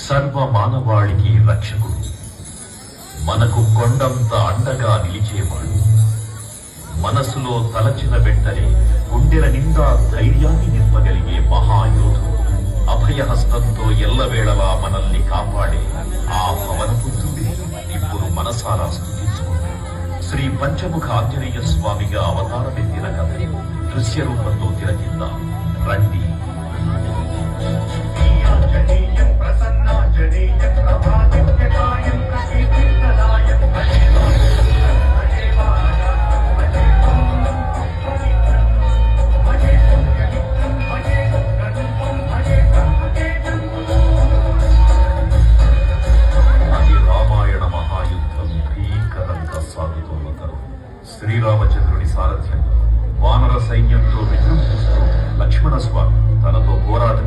సర్వ మానవాళికి రక్షకుడు, మనకు కొండంత అండగా నిలిచేవాడు, మనసులో తలచిన వెంటనే గుండెల నిండా ధైర్యాన్ని నింపగలిగే మహాయోధుడు, అభయహస్తంతో ఎల్లవేళలా మనల్ని కాపాడే ఆ పవనపుత్రుడే ఇప్పుడు మనసారా స్తుతించుకుంటూ శ్రీ పంచముఖ ఆంజనేయ స్వామిగా అవతారమెత్తిన కథని దృశ్య రూపంలో తిలకిద్దాం రండి. శ్రీరామచంద్రుని సారథ్యం వానర సైన్యంతో విజృంభిస్తూ లక్ష్మణ స్వామి తనతో పోరాటం